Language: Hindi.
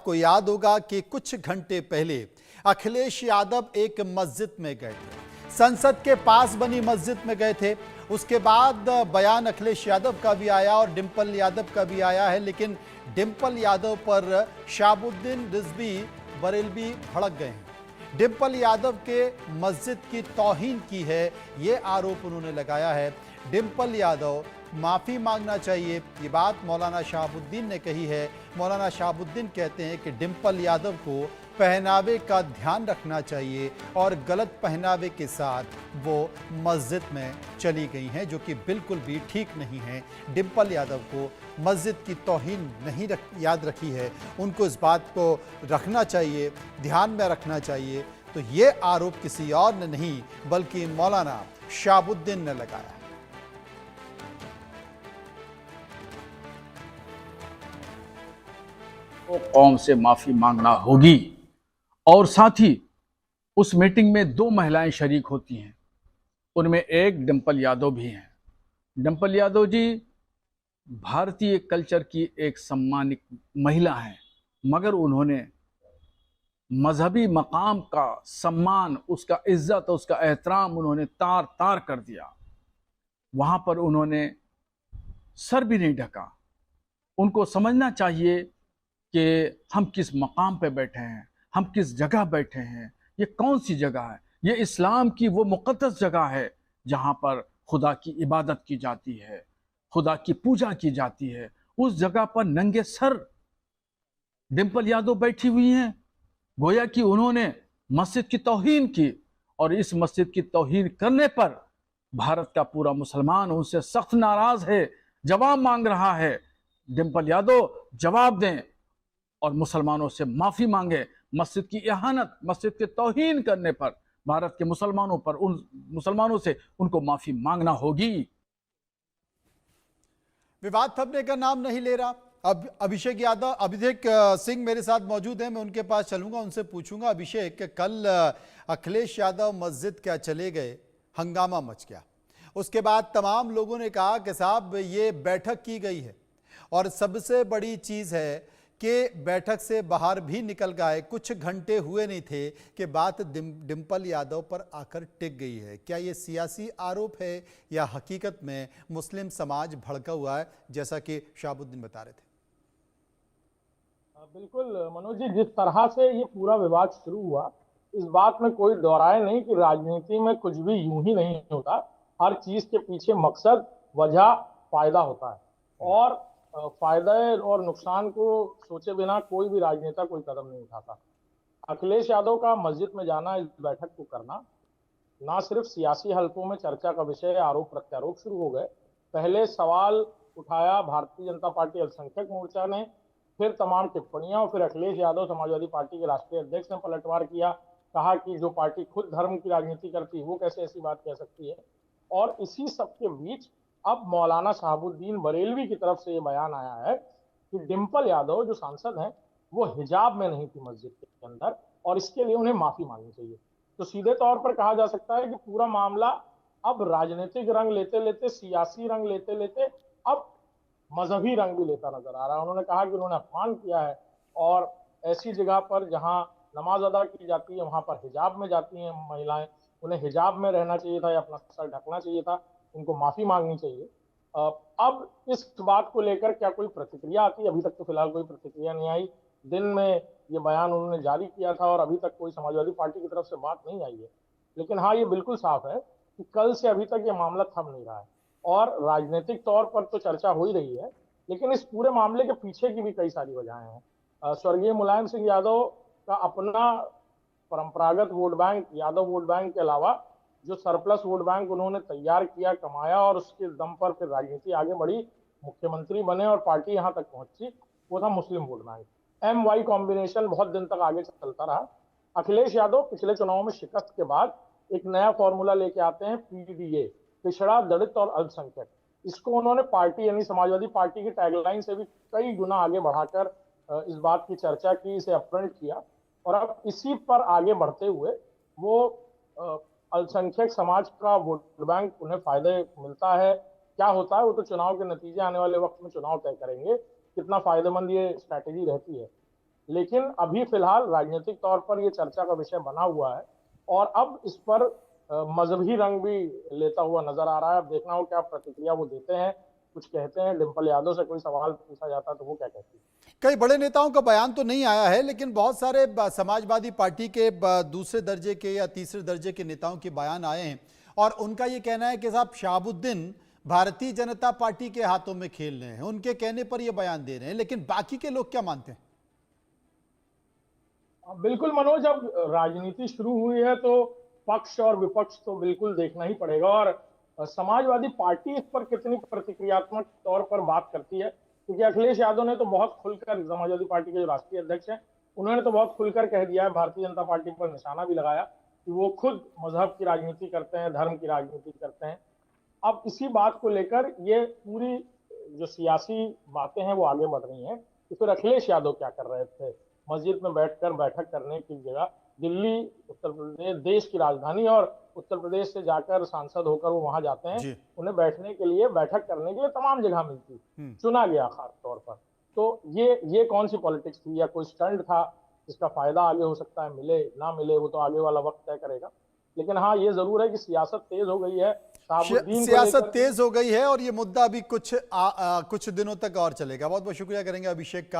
को याद होगा कि कुछ घंटे पहले अखिलेश यादव एक मस्जिद में गए थे, संसद के पास बनी मस्जिद में गए थे। उसके बाद बयान अखिलेश यादव का भी आया और डिंपल यादव का भी आया है, लेकिन डिंपल यादव पर शहाबुद्दीन रिजवी बरेलवी भड़क गए हैं। डिंपल यादव के मस्जिद की तौहीन की है, ये आरोप उन्होंने लगाया है। डिंपल यादव माफ़ी मांगना चाहिए, ये बात मौलाना शहाबुद्दीन ने कही है। मौलाना शहाबुद्दीन कहते हैं कि डिंपल यादव को पहनावे का ध्यान रखना चाहिए और गलत पहनावे के साथ वो मस्जिद में चली गई हैं, जो कि बिल्कुल भी ठीक नहीं है। डिंपल यादव को मस्जिद की तौहीन नहीं याद रखी है, उनको इस बात को रखना चाहिए, ध्यान में रखना चाहिए। तो ये आरोप किसी और ने नहीं बल्कि मौलाना शहाबुद्दीन ने लगाया। तो कौम से माफी मांगना होगी। और साथ ही उस मीटिंग में दो महिलाएं शरीक होती हैं, उनमें एक डिंपल यादव भी हैं। डिंपल यादव जी भारतीय कल्चर की एक सम्मानित महिला हैं, मगर उन्होंने मजहबी मकाम का सम्मान, उसका इज्जत, उसका एहतराम उन्होंने तार तार कर दिया। वहां पर उन्होंने सर भी नहीं ढका। उनको समझना चाहिए कि हम किस मकाम पे बैठे हैं, हम किस जगह बैठे हैं, ये कौन सी जगह है। ये इस्लाम की वो मुक़द्दस जगह है जहाँ पर खुदा की इबादत की जाती है, खुदा की पूजा की जाती है। उस जगह पर नंगे सर डिंपल यादव बैठी हुई हैं, गोया कि उन्होंने मस्जिद की तौहीन की। और इस मस्जिद की तौहीन करने पर भारत का पूरा मुसलमान उनसे सख्त नाराज है, जवाब मांग रहा है। डिंपल यादव जवाब दें और मुसलमानों से माफी मांगे। मस्जिद की इहानत, मस्जिद के तौहीन करने पर भारत के मुसलमानों पर, उन मुसलमानों से उनको माफी मांगना होगी। विवाद थमने का नाम नहीं ले रहा। अब अभिषेक सिंह मेरे साथ मौजूद हैं, मैं उनके पास चलूंगा, उनसे पूछूंगा। अभिषेक, कल अखिलेश यादव मस्जिद क्या चले गए, हंगामा मच गया। उसके बाद तमाम लोगों ने कहा कि साहब ये बैठक की गई है, और सबसे बड़ी चीज़ है कि बैठक से बाहर भी निकल गए। कुछ घंटे हुए नहीं थे कि बात डिंपल यादव पर आकर टिक गई है। क्या ये सियासी आरोप है या हकीकत में मुस्लिम समाज भड़का हुआ है, जैसा कि शहाबुद्दीन बता रहे थे? बिल्कुल मनोज जी, जिस तरह से ये पूरा विवाद शुरू हुआ, इस बात में कोई दोहराए नहीं कि राजनीति में कुछ भी यूं ही नहीं होता। हर चीज के पीछे मकसद, वजह, फायदा होता है। और फायदे और नुकसान को सोचे बिना कोई भी राजनेता कोई कदम नहीं उठाता। अखिलेश यादव का मस्जिद में जाना, इस बैठक को करना, ना सिर्फ सियासी हलकों में चर्चा का विषय, आरोप प्रत्यारोप शुरू हो गए। पहले सवाल उठाया भारतीय जनता पार्टी अल्पसंख्यक मोर्चा ने, फिर तमाम टिप्पणियां, और फिर अखिलेश यादव समाजवादी पार्टी के राष्ट्रीय अध्यक्ष ने पलटवार किया। कहा कि जो पार्टी खुद धर्म की राजनीति करती है वो कैसे ऐसी बात कह सकती है। और इसी सब के बीच अब मौलाना शहाबुद्दीन बरेलवी की तरफ से ये बयान आया है कि डिंपल यादव जो सांसद हैं वो हिजाब में नहीं थी मस्जिद के अंदर, और इसके लिए उन्हें माफी मांगनी चाहिए। तो सीधे तौर पर कहा जा सकता है कि पूरा मामला अब राजनीतिक रंग लेते लेते, सियासी रंग लेते लेते, अब मजहबी रंग भी लेता नजर आ रहा है। उन्होंने कहा कि उन्होंने अपमान किया है, और ऐसी जगह पर जहां नमाज अदा की जाती है वहां पर हिजाब में जाती हैं महिलाएं, उन्हें हिजाब में रहना चाहिए था या अपना सर ढकना चाहिए था, उनको माफी मांगनी चाहिए। अब इस बात को लेकर क्या कोई प्रतिक्रिया आती है? अभी तक तो फिलहाल कोई प्रतिक्रिया नहीं आई। दिन में ये बयान उन्होंने जारी किया था और अभी तक कोई समाजवादी पार्टी की तरफ से बात नहीं आई है। लेकिन हाँ, ये बिल्कुल साफ है कि कल से अभी तक ये मामला थम नहीं रहा है, और राजनीतिक तौर पर तो चर्चा हो ही रही है, लेकिन इस पूरे मामले के पीछे की भी कई सारी वजहें हैं। स्वर्गीय मुलायम सिंह यादव का अपना परंपरागत vote bank, Yadav vote bank के अलावा जो सरप्लस वोट बैंक उन्होंने तैयार किया, कमाया, और उसके दम पर फिर राजनीति आगे बढ़ी, मुख्यमंत्री बने और पार्टी यहां तक पहुंची, वो था मुस्लिम vote bank. M Y combination बहुत दिन तक आगे चलता रहा। अखिलेश यादव पिछले चुनाव में शिकस्त के बाद एक नया फॉर्मूला लेके आते हैं, पीडीए, पिछड़ा, दलित और अल्पसंख्यक। इसको उन्होंने पार्टी यानी समाजवादी पार्टी की टैगलाइन से भी कई गुना आगे बढ़ाकर इस बात की चर्चा की, इसे अपग्रेड किया, और अब इसी पर आगे बढ़ते हुए वो अल्पसंख्यक समाज का वोट बैंक उन्हें फायदे मिलता है। क्या होता है वो तो चुनाव के नतीजे आने वाले वक्त में चुनाव तय करेंगे, कितना फायदेमंद ये स्ट्रैटेजी रहती है। लेकिन अभी फिलहाल राजनीतिक तौर पर ये चर्चा का विषय बना हुआ है और अब इस पर मजहबी रंग भी लेता हुआ नजर आ रहा है। अब देखना हो क्या प्रतिक्रिया वो देते हैं, कुछ कहते हैं। डिंपल यादव से कोई सवाल पूछा जाता तो वो क्या कहती है? कई बड़े नेताओं का बयान तो नहीं आया है, लेकिन बहुत सारे समाजवादी पार्टी के दूसरे दर्जे के या तीसरे दर्जे के नेताओं के बयान आए हैं और उनका ये कहना है कि साहब शहाबुद्दीन भारतीय जनता पार्टी के हाथों में खेल रहे हैं, उनके कहने पर ये बयान दे रहे हैं। लेकिन बाकी के लोग क्या मानते हैं? बिल्कुल मनोज, अब राजनीति शुरू हुई है तो पक्ष और विपक्ष तो बिल्कुल देखना ही पड़ेगा। और समाजवादी पार्टी इस पर कितनी प्रतिक्रियात्मक तौर पर बात करती है, क्योंकि अखिलेश यादव ने तो बहुत खुलकर, समाजवादी पार्टी के जो राष्ट्रीय अध्यक्ष हैं, उन्होंने तो बहुत खुलकर कह दिया है, भारतीय जनता पार्टी पर निशाना भी लगाया कि वो खुद मजहब की राजनीति करते हैं, धर्म की राजनीति करते हैं। अब इसी बात को लेकर ये पूरी जो सियासी बातें हैं वो आगे बढ़ रही हैं कि फिर अखिलेश यादव क्या कर रहे थे। मस्जिद में बैठकर बैठक करने की जगह दिल्ली, उत्तर प्रदेश, देश की राजधानी, और उत्तर प्रदेश से जाकर सांसद होकर वो वहां जाते हैं। उन्हें बैठने के लिए, बैठक करने के लिए तमाम जगह मिलती, चुना गया खास तौर पर। तो ये कौन सी पॉलिटिक्स थी, या कोई स्टंट था जिसका फायदा आगे हो सकता है मिले ना मिले, वो तो आगे वाला वक्त तय करेगा। लेकिन हाँ, ये जरूर है कि सियासत तेज हो गई है, शहाबुद्दीन को सियासत लेकर। तेज हो गई है और ये मुद्दा अभी कुछ दिनों तक और चलेगा। बहुत बहुत शुक्रिया करेंगे अभिषेक का।